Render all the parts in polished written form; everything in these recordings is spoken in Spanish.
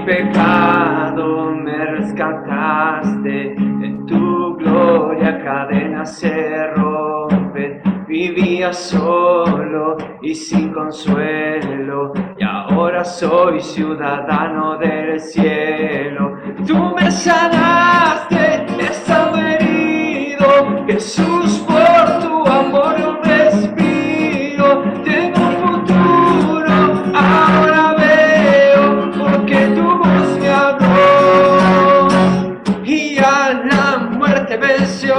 pecado me rescataste, en tu gloria cadenas se rompen. Vivía solo y sin consuelo, y ahora soy ciudadano del cielo. Tú me sanaste, estaba herido, Jesús, por tu amor respiro. Tengo un futuro, ahora veo, porque tu voz me habló y a la muerte venció.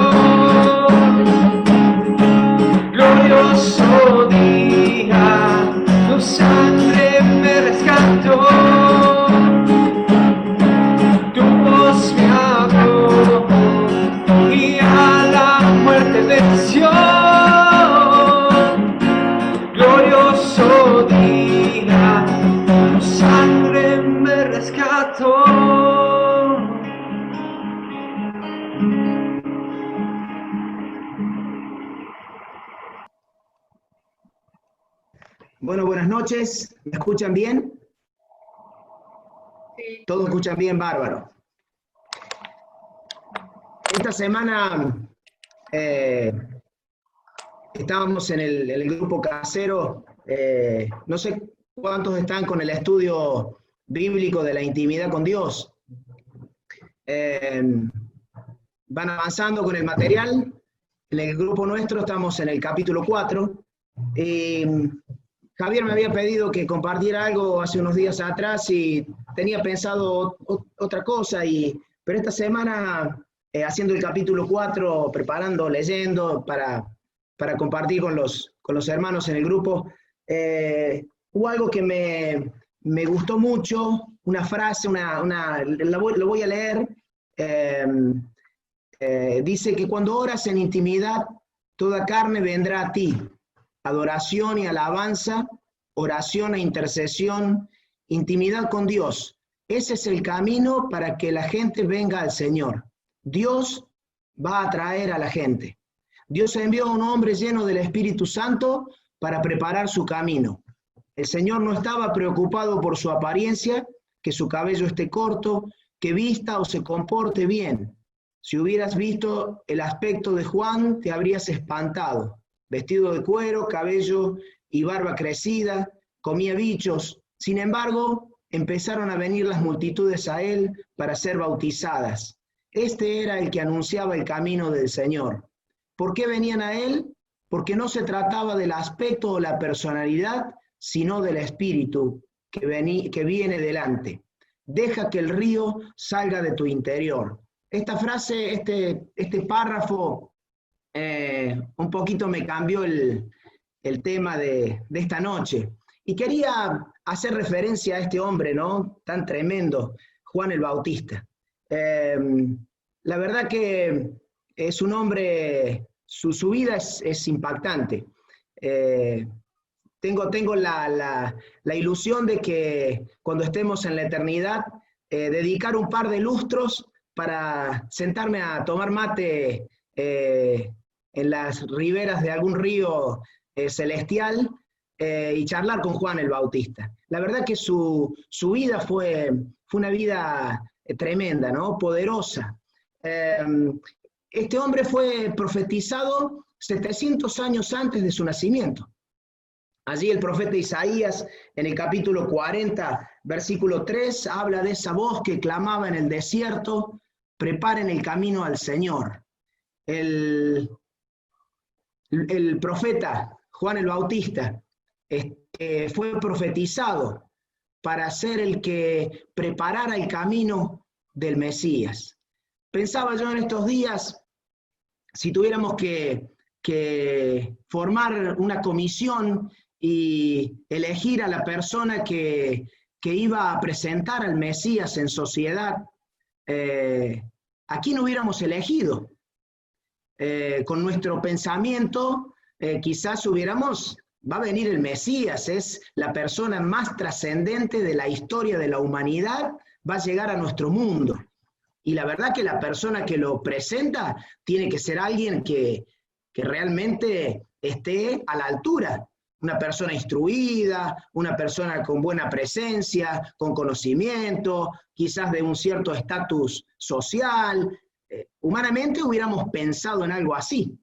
Glorioso día, tu sangre me rescató, tu voz me habló y a la muerte venció. Glorioso día, tu sangre me rescató. Bueno, buenas noches. ¿Me escuchan bien? Sí. ¿Todos escuchan bien? Bárbaro. Esta semana estábamos en el grupo casero. No sé cuántos están con el estudio bíblico de la intimidad con Dios. Van avanzando con el material. En el grupo nuestro estamos en el capítulo 4. Javier me había pedido que compartiera algo hace unos días atrás y tenía pensado otra cosa, pero esta semana, haciendo el capítulo 4, preparando, leyendo para compartir con los hermanos en el grupo, hubo algo que me gustó mucho, una frase, lo voy a leer. Dice que cuando oras en intimidad, toda carne vendrá a ti. Adoración y alabanza, oración e intercesión, intimidad con Dios. Ese es el camino para que la gente venga al Señor. Dios va a atraer a la gente. Dios envió a un hombre lleno del Espíritu Santo para preparar su camino. El Señor no estaba preocupado por su apariencia, que su cabello esté corto, que vista o se comporte bien. Si hubieras visto el aspecto de Juan, te habrías espantado. Vestido de cuero, cabello y barba crecida, comía bichos. Sin embargo, empezaron a venir las multitudes a él para ser bautizadas. Este era el que anunciaba el camino del Señor. ¿Por qué venían a él? Porque no se trataba del aspecto o la personalidad, sino del espíritu que viene delante. Deja que el río salga de tu interior. Esta frase, este párrafo, un poquito me cambió el tema de esta noche. Y quería hacer referencia a este hombre, ¿no? Tan tremendo, Juan el Bautista. La verdad que es un hombre, su vida es impactante. Tengo la ilusión de que cuando estemos en la eternidad, dedicar un par de lustros para sentarme a tomar mate en las riberas de algún río celestial y charlar con Juan el Bautista. La verdad que su vida fue una vida tremenda, ¿no? Poderosa. Este hombre fue profetizado 700 años antes de su nacimiento. Allí el profeta Isaías, en el capítulo 40, versículo 3, habla de esa voz que clamaba en el desierto: preparen el camino al Señor. El profeta Juan el Bautista fue profetizado para ser el que preparara el camino del Mesías. Pensaba yo en estos días, si tuviéramos que formar una comisión y elegir a la persona que iba a presentar al Mesías en sociedad, ¿a quién hubiéramos elegido? Con nuestro pensamiento, quizás va a venir el Mesías, es la persona más trascendente de la historia de la humanidad, va a llegar a nuestro mundo. Y la verdad que la persona que lo presenta tiene que ser alguien que realmente esté a la altura una persona instruida, una persona con buena presencia, con conocimiento, quizás de un cierto estatus social. Humanamente hubiéramos pensado en algo así.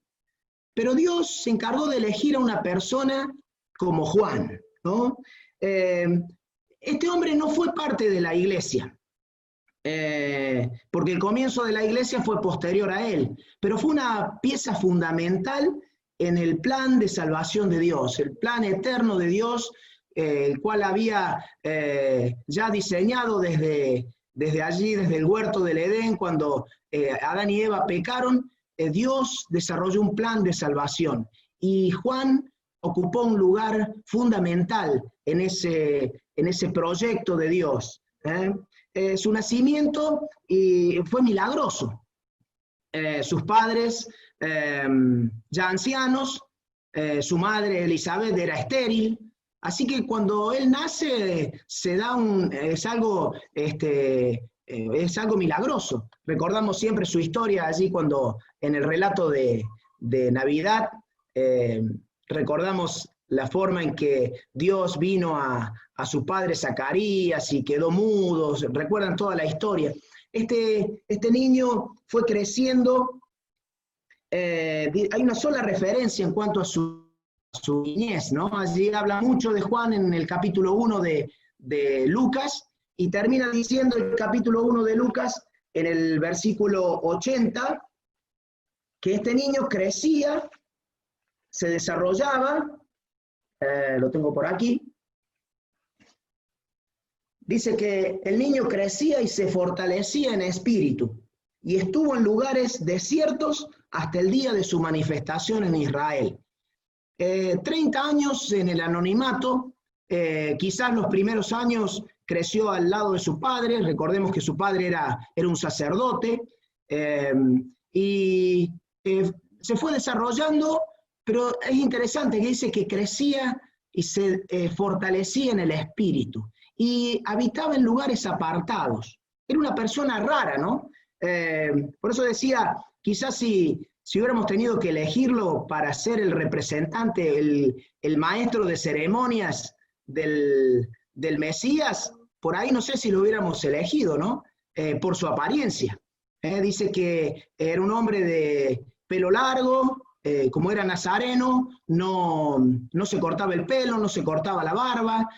Pero Dios se encargó de elegir a una persona como Juan, ¿no? Este hombre no fue parte de la iglesia, porque el comienzo de la iglesia fue posterior a él, pero fue una pieza fundamental en el plan de salvación de Dios, el plan eterno de Dios, el cual había ya diseñado desde allí, desde el huerto del Edén, cuando Adán y Eva pecaron. Dios desarrolló un plan de salvación y Juan ocupó un lugar fundamental en ese proyecto de Dios. Su nacimiento fue milagroso. Sus padres, ya ancianos, su madre Elizabeth era estéril, así que cuando él nace es algo milagroso. Recordamos siempre su historia allí cuando en el relato de Navidad recordamos la forma en que Dios vino a su padre Zacarías y quedó mudo. Recuerdan toda la historia. Este niño fue creciendo. Hay una sola referencia en cuanto a su niñez, ¿no? Allí habla mucho de Juan en el capítulo 1 de Lucas, y termina diciendo el capítulo 1 de Lucas, en el versículo 80, que este niño crecía, se desarrollaba, lo tengo por aquí, dice que el niño crecía y se fortalecía en espíritu, y estuvo en lugares desiertos hasta el día de su manifestación en Israel. 30 años en el anonimato, quizás los primeros años creció al lado de su padre. Recordemos que su padre era un sacerdote, y se fue desarrollando, pero es interesante que dice que crecía y se fortalecía en el espíritu, y habitaba en lugares apartados. Era una persona rara, ¿no? Por eso decía, quizás si hubiéramos tenido que elegirlo para ser el representante, el maestro de ceremonias del Mesías, por ahí no sé si lo hubiéramos elegido, ¿no? Por su apariencia. Dice que era un hombre de pelo largo, como era nazareno, no se cortaba el pelo, no se cortaba la barba,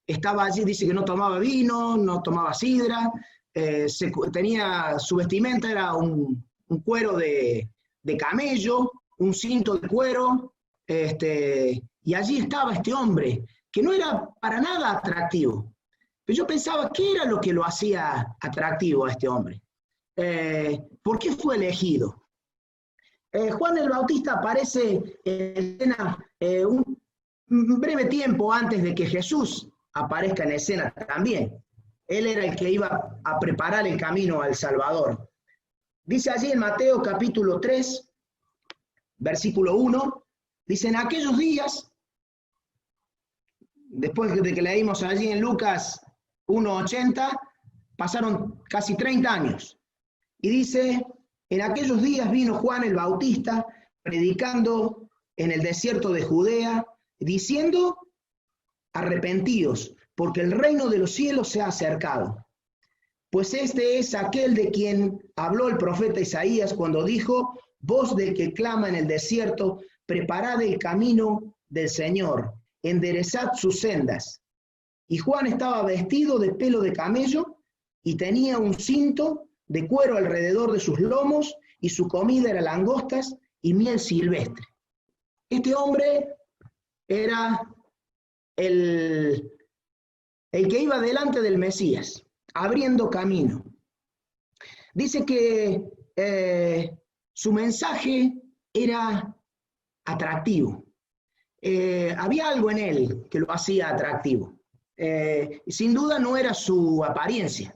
estaba allí, dice que no tomaba vino, no tomaba sidra, su vestimenta era un cuero de camello, un cinto de cuero, y allí estaba este hombre, que no era para nada atractivo. Pero yo pensaba, ¿qué era lo que lo hacía atractivo a este hombre? ¿Por qué fue elegido? Juan el Bautista aparece en escena un breve tiempo antes de que Jesús aparezca en escena también. Él era el que iba a preparar el camino al Salvador. Dice allí en Mateo capítulo 3, versículo 1, dice: en aquellos días, después de que leímos allí en Lucas 1:80, pasaron casi 30 años. Y dice: en aquellos días vino Juan el Bautista predicando en el desierto de Judea, diciendo: arrepentidos, porque el reino de los cielos se ha acercado. Pues este es aquel de quien habló el profeta Isaías cuando dijo: voz del que clama en el desierto, preparad el camino del Señor, enderezad sus sendas. Y Juan estaba vestido de pelo de camello y tenía un cinto de cuero alrededor de sus lomos, y su comida era langostas y miel silvestre. Este hombre era el que iba delante del Mesías, abriendo camino. Dice que su mensaje era atractivo. Había algo en él que lo hacía atractivo. Sin duda no era su apariencia.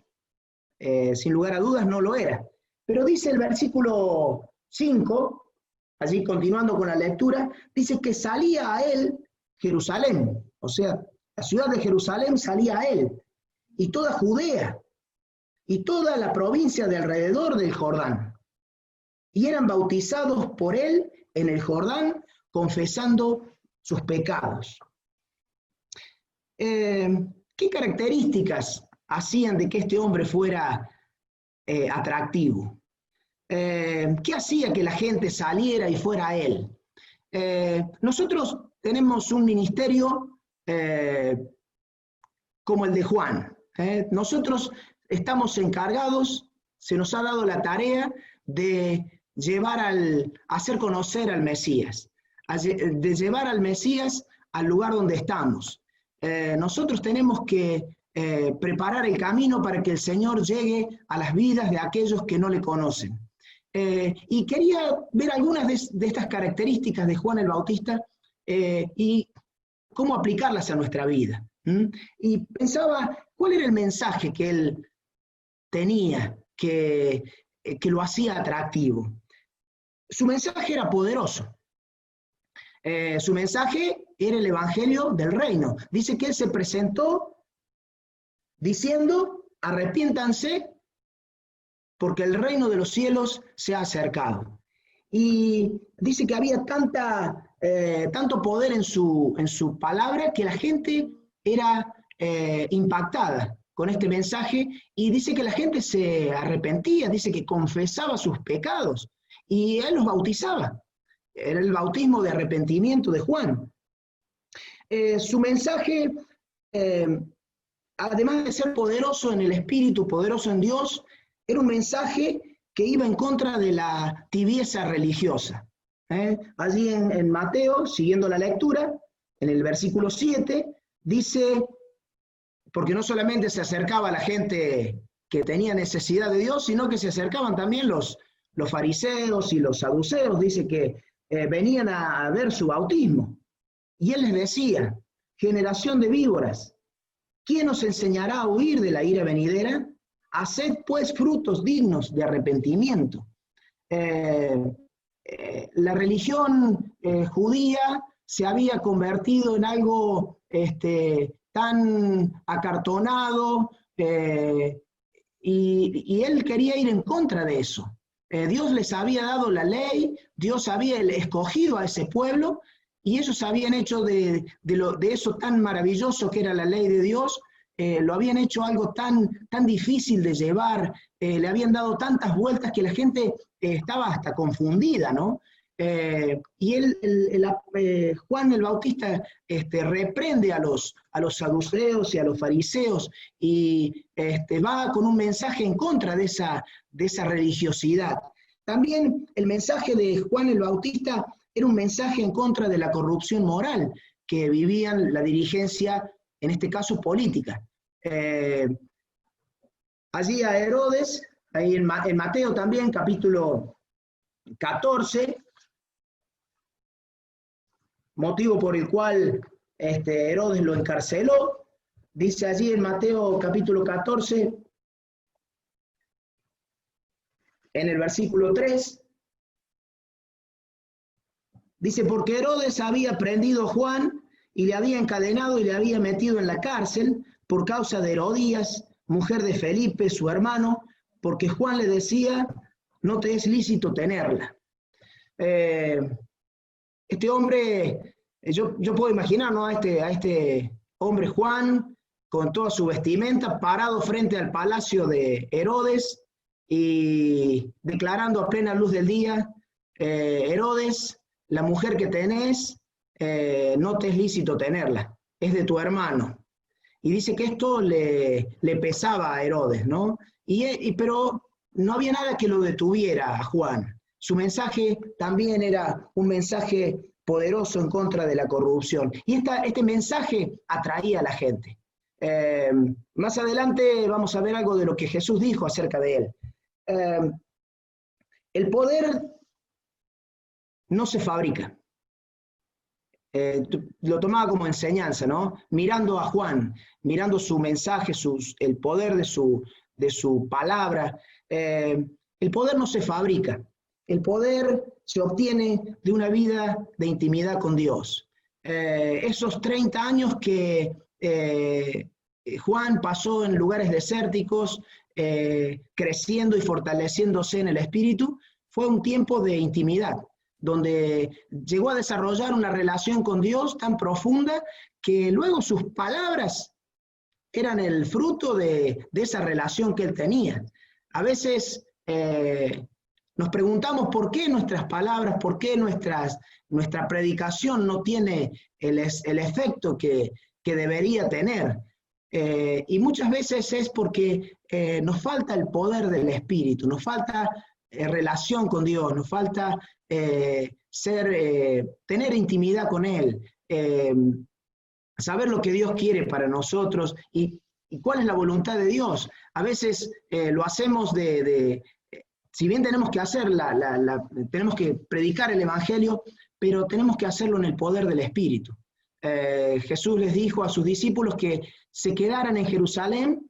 Sin lugar a dudas no lo era. Pero dice el versículo 5, allí continuando con la lectura, dice que salía a él Jerusalén, o sea, la ciudad de Jerusalén salía a él, y toda Judea, y toda la provincia de alrededor del Jordán. Y eran bautizados por él en el Jordán, confesando sus pecados. ¿Qué características hacían de que este hombre fuera atractivo? ¿Qué hacía que la gente saliera y fuera a él? Nosotros tenemos un ministerio como el de Juan. Nosotros estamos encargados, se nos ha dado la tarea de hacer conocer al Mesías, de llevar al Mesías al lugar donde estamos. Nosotros tenemos que preparar el camino para que el Señor llegue a las vidas de aquellos que no le conocen. Y quería ver algunas de estas características de Juan el Bautista y cómo aplicarlas a nuestra vida. Y pensaba, ¿cuál era el mensaje que él tenía que lo hacía atractivo? Su mensaje era poderoso. Su mensaje era el evangelio del reino. Dice que él se presentó diciendo, arrepiéntanse porque el reino de los cielos se ha acercado. Y dice que había tanto poder en su palabra que la gente era impactada con este mensaje, y dice que la gente se arrepentía, dice que confesaba sus pecados y él los bautizaba. Era el bautismo de arrepentimiento de Juan. Su mensaje, además de ser poderoso en el Espíritu, poderoso en Dios, era un mensaje que iba en contra de la tibieza religiosa. Allí en Mateo, siguiendo la lectura, en el versículo 7, dice, porque no solamente se acercaba a la gente que tenía necesidad de Dios, sino que se acercaban también los fariseos y los saduceos, dice que venían a ver su bautismo. Y él les decía, generación de víboras, ¿quién os enseñará a huir de la ira venidera? Haced pues frutos dignos de arrepentimiento. La religión judía se había convertido en algo tan acartonado, y él quería ir en contra de eso. Dios les había dado la ley, Dios había escogido a ese pueblo, y ellos habían hecho de eso tan maravilloso que era la ley de Dios, lo habían hecho algo tan difícil de llevar, le habían dado tantas vueltas que la gente estaba hasta confundida, ¿no? Y Juan el Bautista reprende a los saduceos y a los fariseos y va con un mensaje en contra de esa religiosidad. También el mensaje de Juan el Bautista era un mensaje en contra de la corrupción moral que vivían la dirigencia, en este caso política. Allí a Herodes, ahí en Mateo también, capítulo 14, motivo por el cual Herodes lo encarceló, dice allí en Mateo capítulo 14, en el versículo 3, dice, porque Herodes había prendido a Juan y le había encadenado y le había metido en la cárcel por causa de Herodías, mujer de Felipe, su hermano, porque Juan le decía, no te es lícito tenerla. Este hombre, yo puedo imaginar, ¿no?, a este hombre Juan, con toda su vestimenta, parado frente al palacio de Herodes y declarando a plena luz del día, Herodes, la mujer que tenés, no te es lícito tenerla, es de tu hermano. Y dice que esto le pesaba a Herodes, ¿no? Pero no había nada que lo detuviera a Juan. Su mensaje también era un mensaje poderoso en contra de la corrupción. Y este mensaje atraía a la gente. Más adelante vamos a ver algo de lo que Jesús dijo acerca de él. El poder no se fabrica. Lo tomaba como enseñanza, ¿no? Mirando a Juan, mirando su mensaje, el poder de su palabra. El poder no se fabrica. El poder se obtiene de una vida de intimidad con Dios. Esos 30 años que Juan pasó en lugares desérticos, creciendo y fortaleciéndose en el Espíritu, fue un tiempo de intimidad, donde llegó a desarrollar una relación con Dios tan profunda que luego sus palabras eran el fruto de esa relación que él tenía. A veces nos preguntamos por qué nuestras palabras, por qué nuestra predicación no tiene el efecto que debería tener. Y muchas veces es porque nos falta el poder del Espíritu, nos falta relación con Dios, nos falta tener intimidad con Él, saber lo que Dios quiere para nosotros y cuál es la voluntad de Dios. A veces lo hacemos si bien tenemos que tenemos que predicar el Evangelio, pero tenemos que hacerlo en el poder del Espíritu. Jesús les dijo a sus discípulos que se quedaran en Jerusalén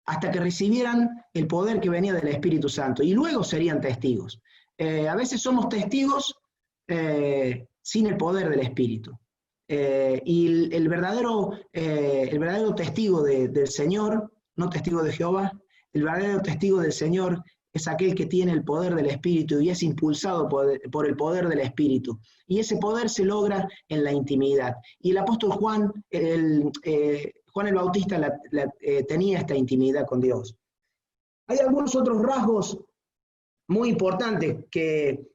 hasta que recibieran el poder que venía del Espíritu Santo, y luego serían testigos. A veces somos testigos sin el poder del Espíritu. Y el verdadero testigo del Señor, no testigo de Jehová, el verdadero testigo del Señor es aquel que tiene el poder del Espíritu y es impulsado por el poder del Espíritu. Y ese poder se logra en la intimidad. Y el apóstol Juan el Bautista tenía esta intimidad con Dios. Hay algunos otros rasgos muy importantes que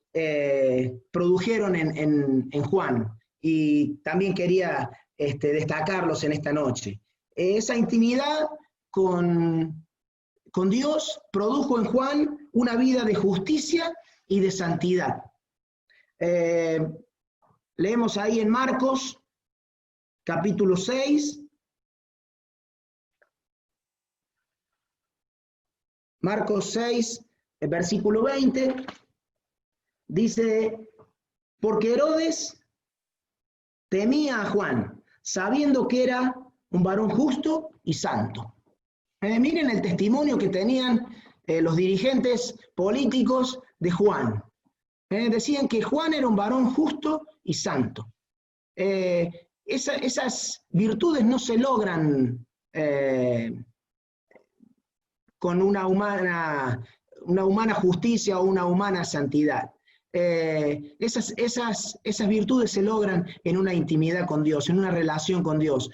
produjeron en Juan, y también quería destacarlos en esta noche. Esa intimidad con Dios produjo en Juan una vida de justicia y de santidad. Leemos ahí en Marcos, capítulo 6. Marcos 6, versículo 20, dice: porque Herodes temía a Juan, sabiendo que era un varón justo y santo. Miren el testimonio que tenían los dirigentes políticos de Juan. Decían que Juan era un varón justo y santo. Esas virtudes no se logran con una humana justicia o una humana santidad. Esas virtudes se logran en una intimidad con Dios, en una relación con Dios.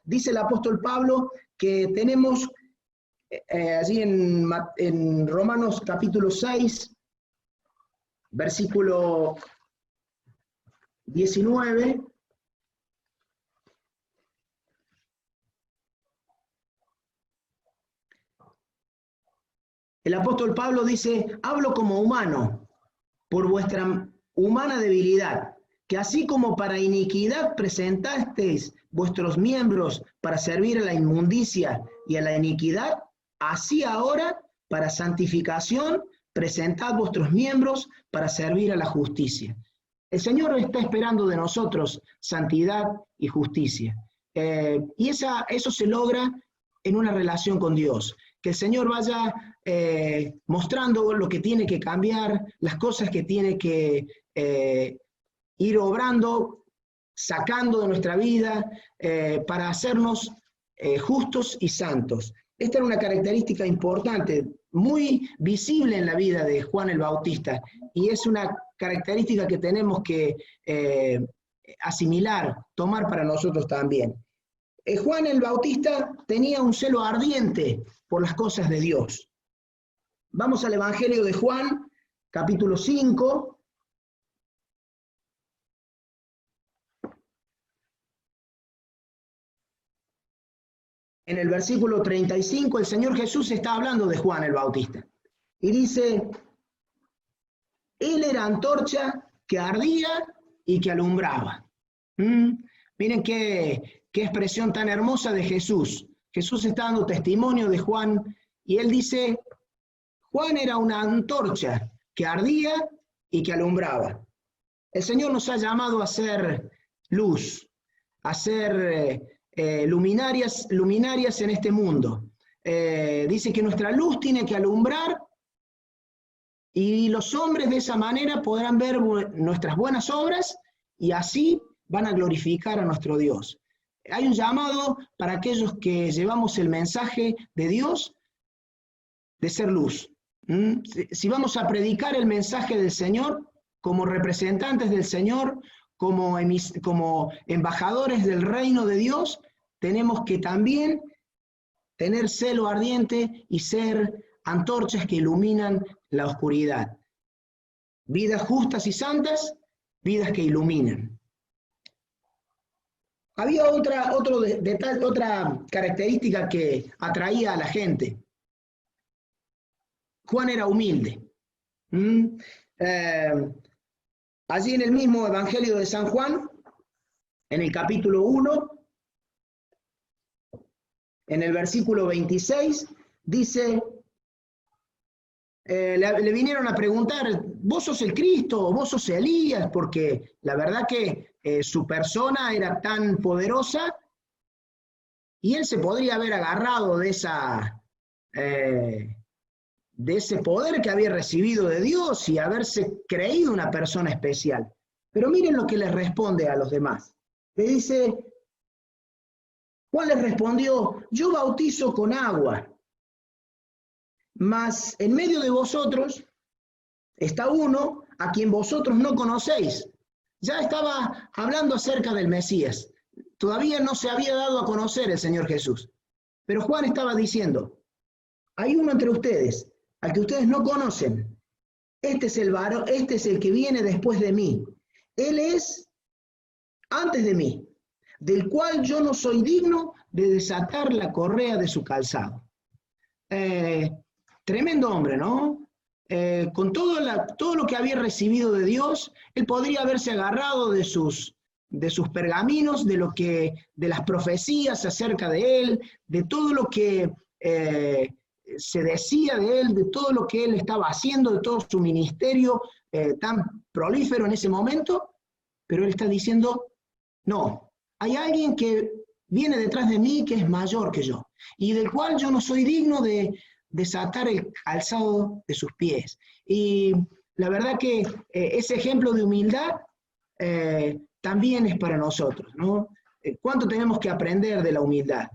Dice el apóstol Pablo que tenemos allí en Romanos capítulo 6, versículo 19, el apóstol Pablo dice: hablo como humano, por vuestra humana debilidad, que así como para iniquidad presentasteis vuestros miembros para servir a la inmundicia y a la iniquidad, así ahora, para santificación, presentad vuestros miembros para servir a la justicia. El Señor está esperando de nosotros santidad y justicia. Y eso se logra en una relación con Dios. Que el Señor vaya mostrando lo que tiene que cambiar, las cosas que tiene que ir obrando, sacando de nuestra vida para hacernos justos y santos. Esta era una característica importante, muy visible en la vida de Juan el Bautista, y es una característica que tenemos que asimilar, tomar para nosotros también. Juan el Bautista tenía un celo ardiente por las cosas de Dios. Vamos al Evangelio de Juan, capítulo 5. En el versículo 35, el Señor Jesús está hablando de Juan el Bautista. Y dice: él era antorcha que ardía y que alumbraba. Miren qué expresión tan hermosa de Jesús. Jesús está dando testimonio de Juan y él dice: Juan era una antorcha que ardía y que alumbraba. El Señor nos ha llamado a ser luz, a ser luminarias en este mundo. Dice que nuestra luz tiene que alumbrar y los hombres de esa manera podrán ver nuestras buenas obras y así van a glorificar a nuestro Dios. Hay un llamado para aquellos que llevamos el mensaje de Dios de ser luz. Si vamos a predicar el mensaje del Señor, como representantes del Señor, como embajadores del reino de Dios, tenemos que también tener celo ardiente y ser antorchas que iluminan la oscuridad. Vidas justas y santas, vidas que iluminan. Había otra característica que atraía a la gente. Juan era humilde. Allí en el mismo Evangelio de San Juan, en el capítulo 1, en el versículo 26, dice, le vinieron a preguntar, ¿vos sos el Cristo o vos sos Elías? Porque la verdad que su persona era tan poderosa y él se podría haber agarrado de ese poder que había recibido de Dios y haberse creído una persona especial. Pero miren lo que les responde a los demás. Le dice, Juan les respondió, yo bautizo con agua, mas en medio de vosotros está uno a quien vosotros no conocéis. Ya estaba hablando acerca del Mesías. Todavía no se había dado a conocer el Señor Jesús. Pero Juan estaba diciendo, hay uno entre ustedes, al que ustedes no conocen. Este es el varón, este es el que viene después de mí. Él es antes de mí, del cual yo no soy digno de desatar la correa de su calzado. Tremendo hombre, ¿no? Con todo lo que había recibido de Dios, él podría haberse agarrado de sus pergaminos, de las profecías acerca de él, de todo lo que se decía de él, de todo lo que él estaba haciendo, de todo su ministerio tan prolífero en ese momento, pero él está diciendo, no, hay alguien que viene detrás de mí que es mayor que yo, y del cual yo no soy digno de desatar el calzado de sus pies. Y la verdad que ese ejemplo de humildad también es para nosotros, ¿no? ¿Cuánto tenemos que aprender de la humildad?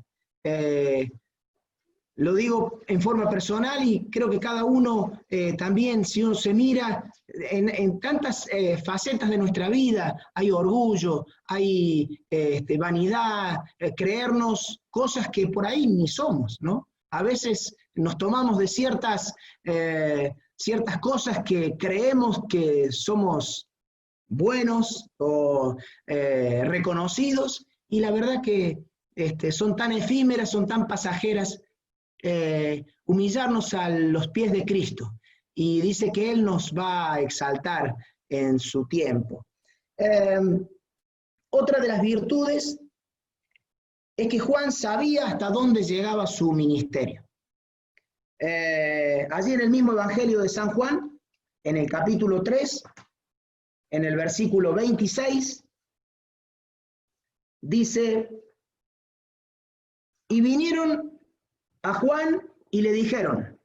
Lo digo en forma personal y creo que cada uno también, si uno se mira en tantas facetas de nuestra vida, hay orgullo, hay vanidad, creernos cosas que por ahí ni somos, ¿no? A veces nos tomamos de ciertas cosas que creemos que somos buenos o reconocidos, y la verdad que son tan efímeras, son tan pasajeras. Humillarnos a los pies de Cristo, y dice que Él nos va a exaltar en su tiempo. Otra de las virtudes es que Juan sabía hasta dónde llegaba su ministerio. Allí en el mismo Evangelio de San Juan, en el capítulo 3, en el versículo 26, dice, y vinieron a Juan y le dijeron,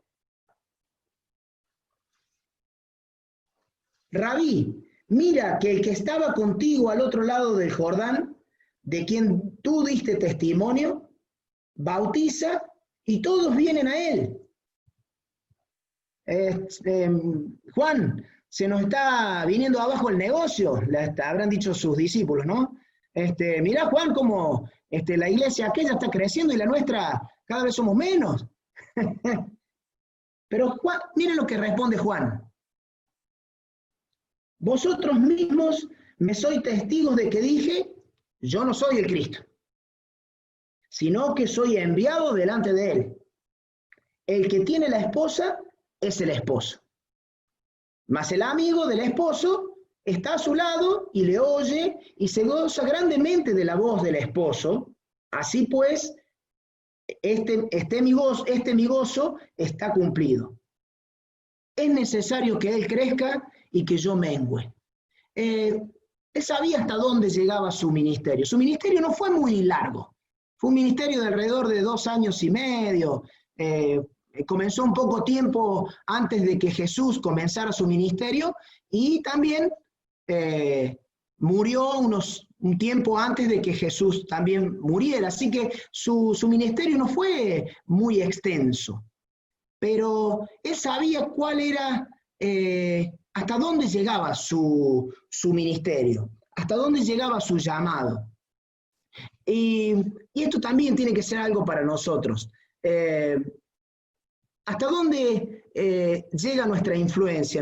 Rabí, mira que el que estaba contigo al otro lado del Jordán, de quien tú diste testimonio, bautiza y todos vienen a él. Juan, se nos está viniendo abajo el negocio, habrán dicho sus discípulos, ¿no? Mirá, Juan, cómo la iglesia aquella está creciendo y la nuestra cada vez somos menos. Pero Juan, miren lo que responde Juan. Vosotros mismos me sois testigos de que dije, yo no soy el Cristo, sino que soy enviado delante de él. El que tiene la esposa es el esposo. Mas el amigo del esposo está a su lado y le oye y se goza grandemente de la voz del esposo. Así pues, mi gozo está cumplido. Es necesario que él crezca y que yo mengüe. Él sabía hasta dónde llegaba su ministerio. Su ministerio no fue muy largo. Fue un ministerio de alrededor de 2 años y medio. Comenzó un poco tiempo antes de que Jesús comenzara su ministerio, y también murió un tiempo antes de que Jesús también muriera. Así que su ministerio no fue muy extenso. Pero él sabía cuál era hasta dónde llegaba su ministerio, hasta dónde llegaba su llamado. Y esto también tiene que ser algo para nosotros. ¿Hasta dónde llega nuestra influencia,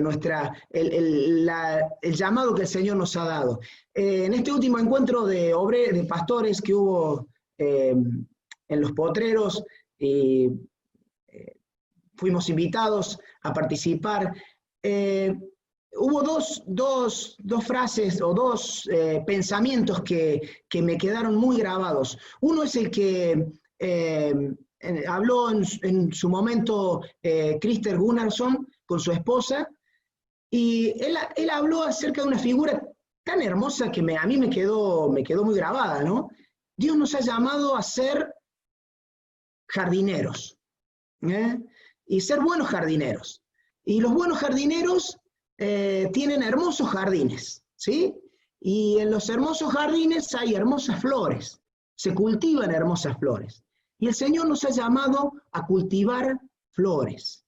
el llamado que el Señor nos ha dado? En este último encuentro de pastores que hubo en Los Potreros, fuimos invitados a participar. Hubo dos frases o dos pensamientos que me quedaron muy grabados. Uno es el que habló en su momento Krister Gunnarsson con su esposa, y él habló acerca de una figura tan hermosa que a mí me quedó muy grabada, ¿no? Dios nos ha llamado a ser jardineros, y ser buenos jardineros. Y los buenos jardineros tienen hermosos jardines, ¿sí? Y en los hermosos jardines hay hermosas flores, se cultivan hermosas flores. Y el Señor nos ha llamado a cultivar flores.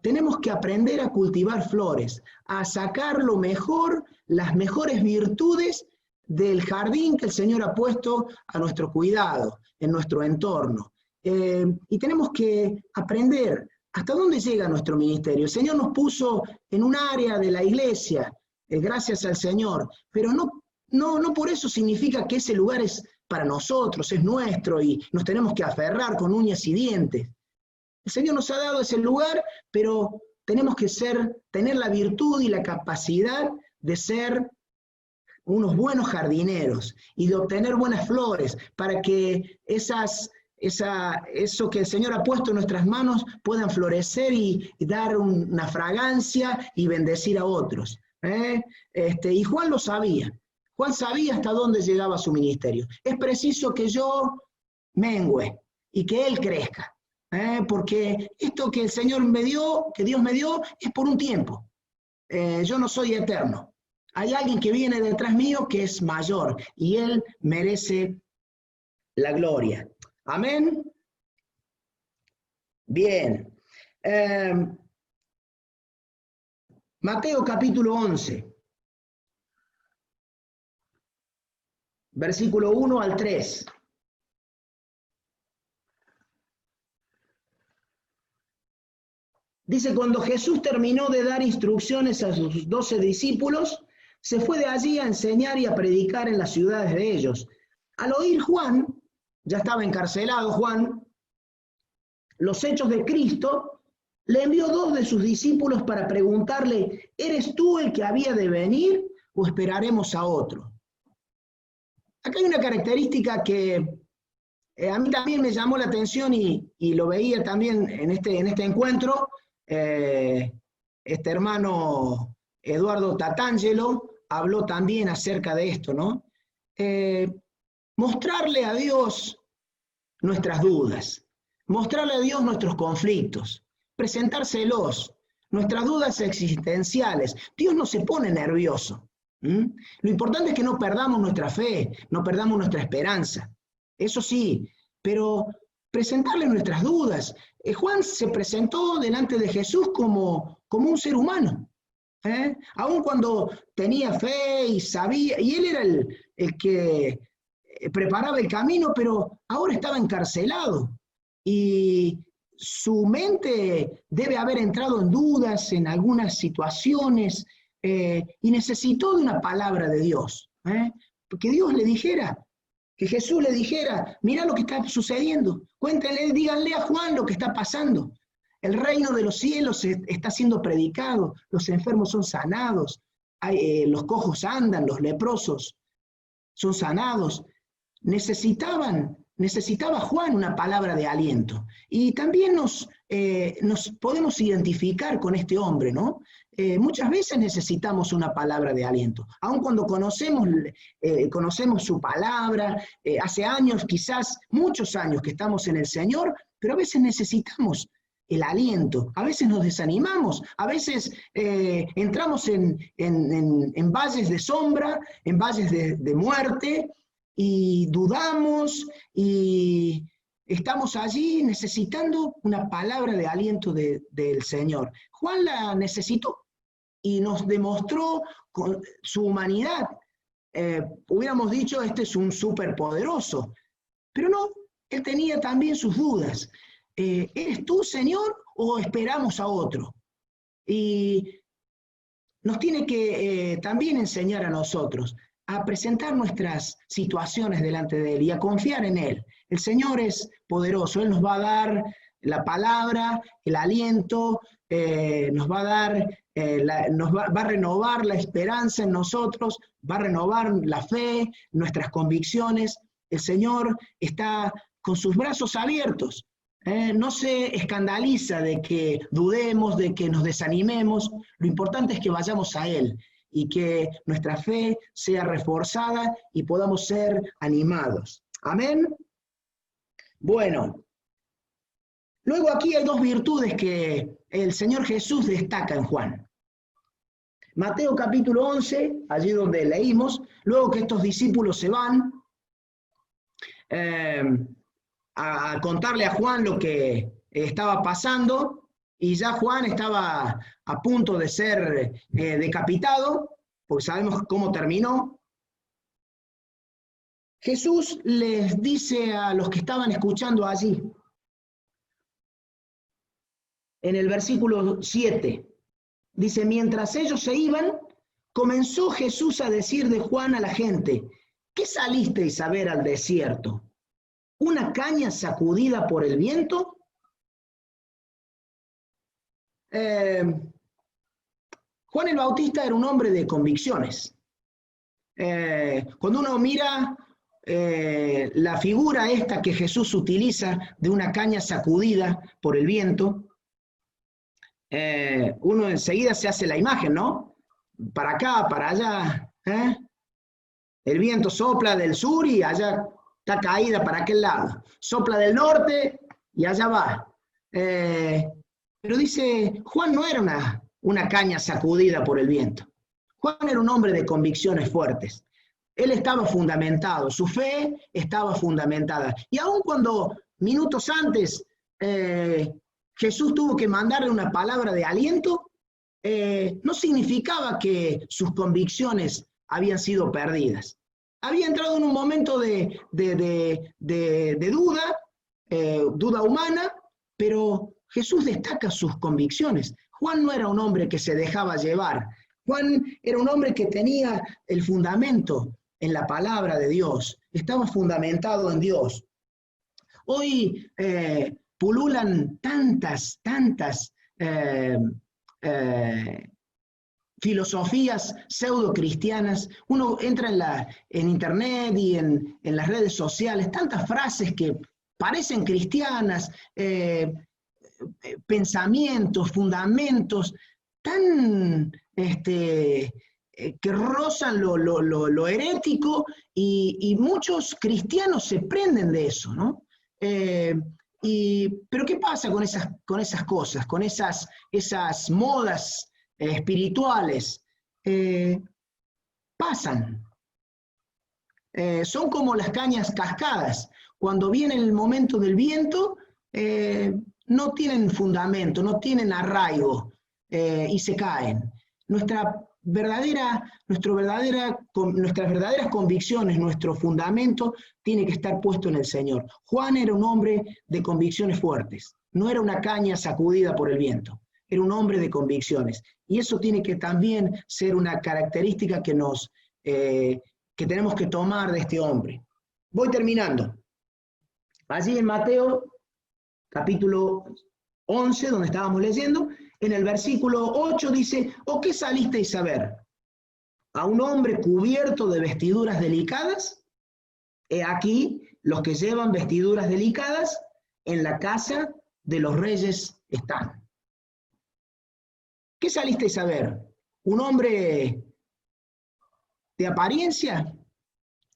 Tenemos que aprender a cultivar flores, a sacar lo mejor, las mejores virtudes del jardín que el Señor ha puesto a nuestro cuidado, en nuestro entorno. Y tenemos que aprender hasta dónde llega nuestro ministerio. El Señor nos puso en un área de la iglesia, gracias al Señor, pero no por eso significa que ese lugar es para nosotros, es nuestro y nos tenemos que aferrar con uñas y dientes. El Señor nos ha dado ese lugar, pero tenemos que tener la virtud y la capacidad de ser unos buenos jardineros y de obtener buenas flores para que eso que el Señor ha puesto en nuestras manos puedan florecer y dar una fragancia y bendecir a otros. Y Juan lo sabía. Juan sabía hasta dónde llegaba su ministerio. Es preciso que yo mengüe y que Él crezca, porque esto que el Señor me dio, que Dios me dio, es por un tiempo. Yo no soy eterno. Hay alguien que viene detrás mío que es mayor y Él merece la gloria. Amén. Bien. Mateo capítulo 11. Versículo 1 al 3. Dice, cuando Jesús terminó de dar instrucciones a sus 12 discípulos, se fue de allí a enseñar y a predicar en las ciudades de ellos. Al oír Juan, ya estaba encarcelado Juan, los hechos de Cristo, le envió 2 de sus discípulos para preguntarle, ¿eres tú el que había de venir o esperaremos a otro? Acá hay una característica que a mí también me llamó la atención y lo veía también en este encuentro. Este hermano Eduardo Tatangelo habló también acerca de esto, ¿no? Mostrarle a Dios nuestras dudas, mostrarle a Dios nuestros conflictos, presentárselos, nuestras dudas existenciales. Dios no se pone nervioso. Lo importante es que no perdamos nuestra fe, no perdamos nuestra esperanza. Eso sí, pero presentarle nuestras dudas. Juan se presentó delante de Jesús como un ser humano. Aun cuando tenía fe y sabía, y él era el que preparaba el camino, pero ahora estaba encarcelado. Y su mente debe haber entrado en dudas en algunas situaciones, y necesitó de una palabra de Dios, que Dios le dijera, que Jesús le dijera, mira lo que está sucediendo, cuéntenle, díganle a Juan lo que está pasando, el reino de los cielos está siendo predicado, los enfermos son sanados, los cojos andan, los leprosos son sanados. Necesitaba Juan una palabra de aliento. Y también nos podemos identificar con este hombre, ¿no? Muchas veces necesitamos una palabra de aliento. Aun cuando conocemos su palabra, hace años, quizás muchos años que estamos en el Señor, pero a veces necesitamos el aliento, a veces nos desanimamos, a veces entramos en valles de sombra, en valles de muerte, y dudamos y estamos allí necesitando una palabra de aliento del Señor. Juan la necesitó. y nos demostró con su humanidad. Hubiéramos dicho, este es un superpoderoso, pero no, él tenía también sus dudas. ¿Eres tú, Señor, o esperamos a otro? Y nos tiene que también enseñar a nosotros a presentar nuestras situaciones delante de Él y a confiar en Él. El Señor es poderoso, Él nos va a dar la palabra, el aliento, nos va a dar, va a renovar la esperanza en nosotros, va a renovar la fe, nuestras convicciones. El Señor está con sus brazos abiertos. No se escandaliza de que dudemos, de que nos desanimemos. Lo importante es que vayamos a Él y que nuestra fe sea reforzada y podamos ser animados. Amén. Bueno, luego aquí hay dos virtudes que el Señor Jesús destaca en Juan. Mateo capítulo 11, allí donde leímos, luego que estos discípulos se van a contarle a Juan lo que estaba pasando, y ya Juan estaba a punto de ser decapitado, porque sabemos cómo terminó. Jesús les dice a los que estaban escuchando allí, en el versículo 7, dice, mientras ellos se iban, comenzó Jesús a decir de Juan a la gente, ¿qué salisteis a ver al desierto? ¿Una caña sacudida por el viento? Juan el Bautista era un hombre de convicciones. Cuando uno mira la figura esta que Jesús utiliza de una caña sacudida por el viento, uno enseguida se hace la imagen, ¿no? Para acá, para allá. El viento sopla del sur y allá está caída para aquel lado. Sopla del norte y allá va. Pero dice, Juan no era una caña sacudida por el viento. Juan era un hombre de convicciones fuertes. Él estaba fundamentado, su fe estaba fundamentada. Y aun cuando minutos antes Jesús tuvo que mandarle una palabra de aliento, no significaba que sus convicciones habían sido perdidas. Había entrado en un momento de duda, duda humana, pero Jesús destaca sus convicciones. Juan no era un hombre que se dejaba llevar. Juan era un hombre que tenía el fundamento en la palabra de Dios. Estaba fundamentado en Dios. Hoy pululan tantas filosofías pseudo-cristianas. Uno entra en internet y en las redes sociales, tantas frases que parecen cristianas, pensamientos, fundamentos, tan que rozan lo herético, y muchos cristianos se prenden de eso, ¿no? Pero ¿qué pasa con esas cosas, con esas modas espirituales? Pasan. Son como las cañas cascadas. Cuando viene el momento del viento, no tienen fundamento, no tienen arraigo, y se caen. Nuestras verdaderas convicciones, nuestro fundamento tiene que estar puesto en el Señor. Juan era un hombre de convicciones fuertes, no era una caña sacudida por el viento, era un hombre de convicciones. Y eso tiene que también ser una característica que tenemos que tomar de este hombre. Voy terminando. Allí en Mateo, capítulo 11, donde estábamos leyendo, en el versículo 8 dice, ¿o qué salisteis a ver? ¿A un hombre cubierto de vestiduras delicadas? He aquí, los que llevan vestiduras delicadas, en la casa de los reyes están. ¿Qué salisteis a ver? ¿Un hombre de apariencia?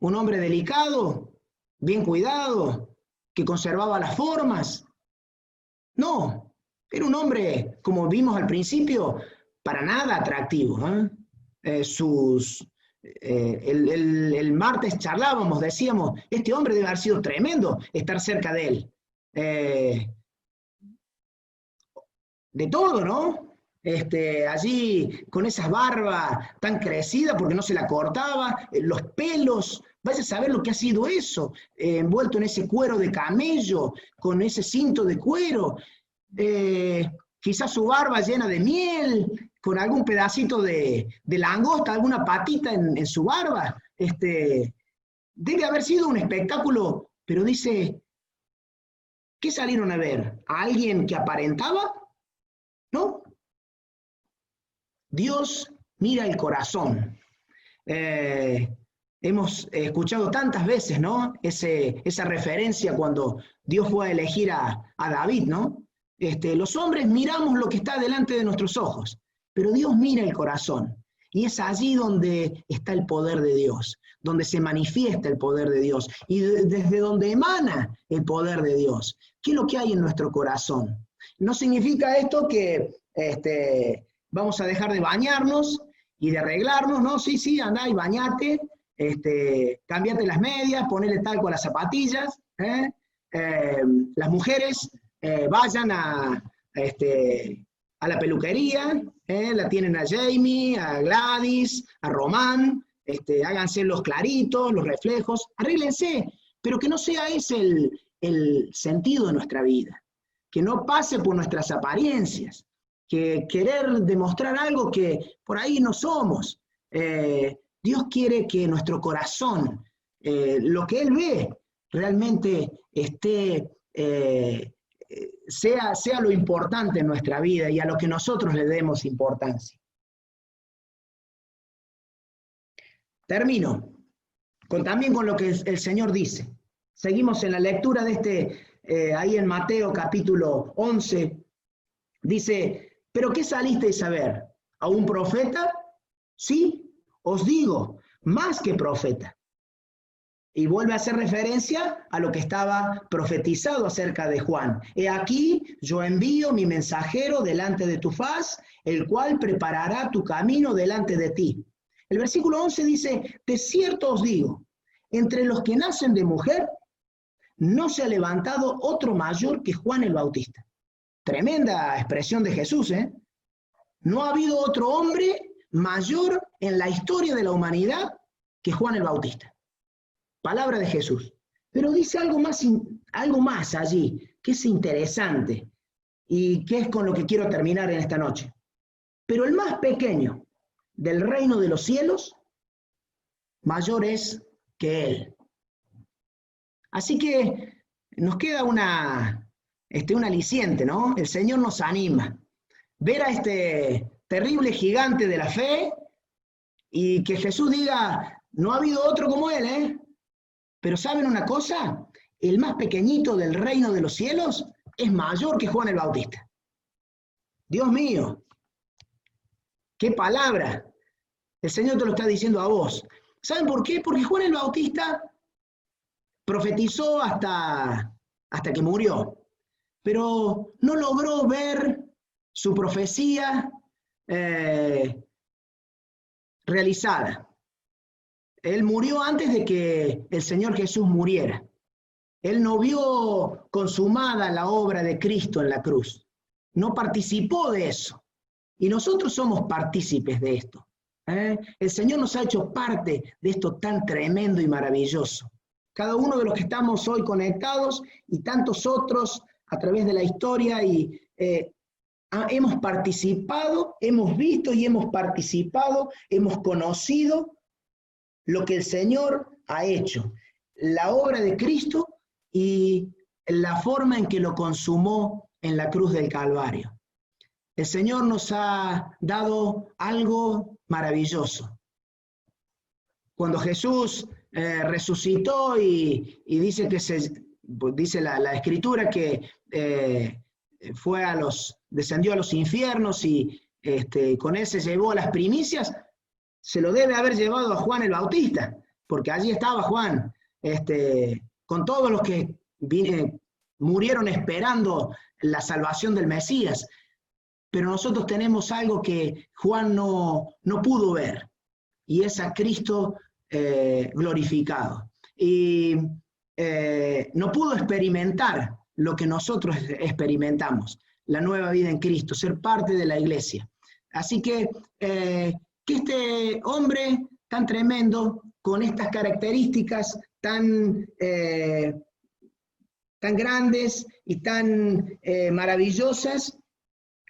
¿Un hombre delicado? ¿Bien cuidado? ¿Que conservaba las formas? No. Era un hombre, como vimos al principio, para nada atractivo. El martes charlábamos, decíamos, este hombre debe haber sido tremendo estar cerca de él. De todo, ¿no? allí con esa barba tan crecida porque no se la cortaba, los pelos, vaya a saber lo que ha sido eso, envuelto en ese cuero de camello, con ese cinto de cuero, quizás su barba llena de miel, con algún pedacito de langosta, alguna patita en su barba. Debe haber sido un espectáculo, pero dice, ¿qué salieron a ver? ¿A alguien que aparentaba? ¿No? Dios mira el corazón. Hemos escuchado tantas veces, ¿no? Esa referencia cuando Dios fue a elegir a David, ¿no? Los hombres miramos lo que está delante de nuestros ojos, pero Dios mira el corazón. Y es allí donde está el poder de Dios, donde se manifiesta el poder de Dios y desde donde emana el poder de Dios. ¿Qué es lo que hay en nuestro corazón? No significa esto que vamos a dejar de bañarnos y de arreglarnos, ¿no? Sí, andá y bañate, cambiate las medias, ponele talco a las zapatillas. Las mujeres vayan a la peluquería, la tienen a Jamie, a Gladys, a Román, háganse los claritos, los reflejos, arréglense, pero que no sea ese el sentido de nuestra vida, que no pase por nuestras apariencias, que querer demostrar algo que por ahí no somos. Dios quiere que nuestro corazón, lo que Él ve, realmente sea lo importante en nuestra vida y a lo que nosotros le demos importancia. Termino también con lo que el Señor dice. Seguimos en la lectura de ahí en Mateo capítulo 11. Dice, ¿pero qué salisteis a ver? ¿A un profeta? Sí, os digo, más que profeta. Y vuelve a hacer referencia a lo que estaba profetizado acerca de Juan. He aquí, yo envío mi mensajero delante de tu faz, el cual preparará tu camino delante de ti. El versículo 11 dice, de cierto os digo, entre los que nacen de mujer, no se ha levantado otro mayor que Juan el Bautista. Tremenda expresión de Jesús, ¿eh? No ha habido otro hombre mayor en la historia de la humanidad que Juan el Bautista. Palabra de Jesús. Pero dice algo más allí, que es interesante y que es con lo que quiero terminar en esta noche. Pero el más pequeño del reino de los cielos, mayor es que él. Así que nos queda un aliciente, ¿no? El Señor nos anima. Ver a este terrible gigante de la fe y que Jesús diga, no ha habido otro como él, ¿eh? Pero ¿saben una cosa? El más pequeñito del reino de los cielos es mayor que Juan el Bautista. Dios mío, qué palabra. El Señor te lo está diciendo a vos. ¿Saben por qué? Porque Juan el Bautista profetizó hasta que murió, pero no logró ver su profecía realizada. Él murió antes de que el Señor Jesús muriera. Él no vio consumada la obra de Cristo en la cruz. No participó de eso. Y nosotros somos partícipes de esto. El Señor nos ha hecho parte de esto tan tremendo y maravilloso. Cada uno de los que estamos hoy conectados y tantos otros a través de la historia hemos participado, hemos visto y hemos participado, hemos conocido lo que el Señor ha hecho, la obra de Cristo y la forma en que lo consumó en la cruz del Calvario. El Señor nos ha dado algo maravilloso. Cuando Jesús resucitó y dice que dice la Escritura que descendió a los infiernos y con él se llevó las primicias, se lo debe haber llevado a Juan el Bautista, porque allí estaba Juan, con todos los que murieron esperando la salvación del Mesías. Pero nosotros tenemos algo que Juan no pudo ver, y es a Cristo glorificado. Y no pudo experimentar lo que nosotros experimentamos, la nueva vida en Cristo, ser parte de la iglesia. Así que este hombre tan tremendo, con estas características tan grandes y tan maravillosas,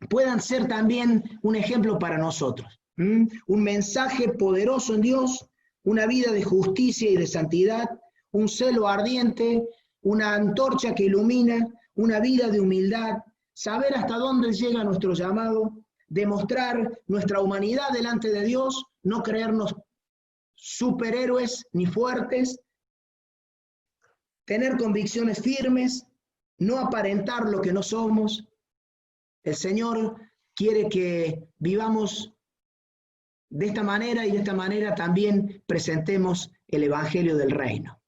puedan ser también un ejemplo para nosotros. Un mensaje poderoso en Dios, una vida de justicia y de santidad, un celo ardiente, una antorcha que ilumina, una vida de humildad, saber hasta dónde llega nuestro llamado, demostrar nuestra humanidad delante de Dios, no creernos superhéroes ni fuertes, tener convicciones firmes, no aparentar lo que no somos. El Señor quiere que vivamos de esta manera y de esta manera también presentemos el Evangelio del Reino.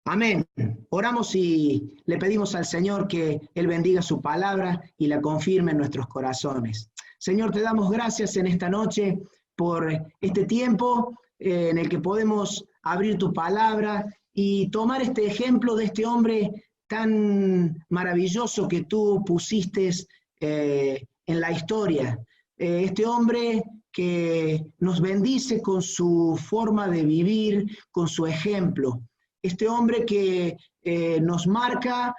Amén. Oramos y le pedimos al Señor que Él bendiga su palabra y la confirme en nuestros corazones. Señor, te damos gracias en esta noche por este tiempo en el que podemos abrir tu palabra y tomar este ejemplo de este hombre tan maravilloso que tú pusiste en la historia. Este hombre que nos bendice con su forma de vivir, con su ejemplo. Este hombre que nos marca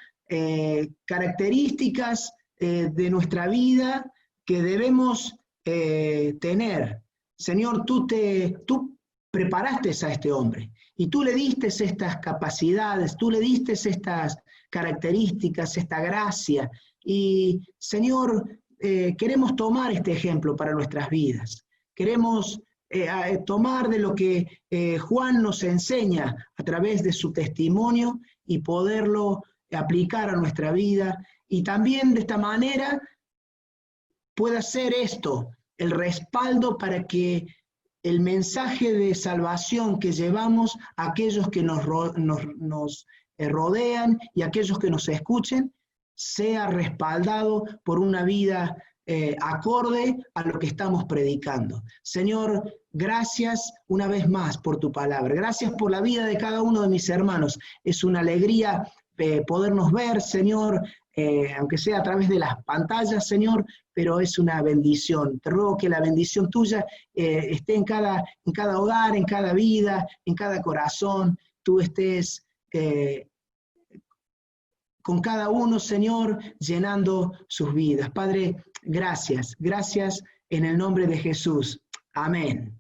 características de nuestra vida que debemos tener. Señor, tú preparaste a este hombre y tú le diste estas capacidades, tú le diste estas características, esta gracia. Y, Señor, queremos tomar este ejemplo para nuestras vidas. Queremos tomar de lo que Juan nos enseña a través de su testimonio y poderlo aplicar a nuestra vida. Y también de esta manera pueda ser esto el respaldo para que el mensaje de salvación que llevamos a aquellos que nos rodean y a aquellos que nos escuchen sea respaldado por una vida acorde a lo que estamos predicando. Señor, gracias una vez más por tu palabra. Gracias por la vida de cada uno de mis hermanos. Es una alegría podernos ver, Señor, aunque sea a través de las pantallas, Señor, pero es una bendición. Te ruego que la bendición tuya esté en cada hogar, en cada vida, en cada corazón. Tú estés con cada uno, Señor, llenando sus vidas. Padre, gracias en el nombre de Jesús. Amén.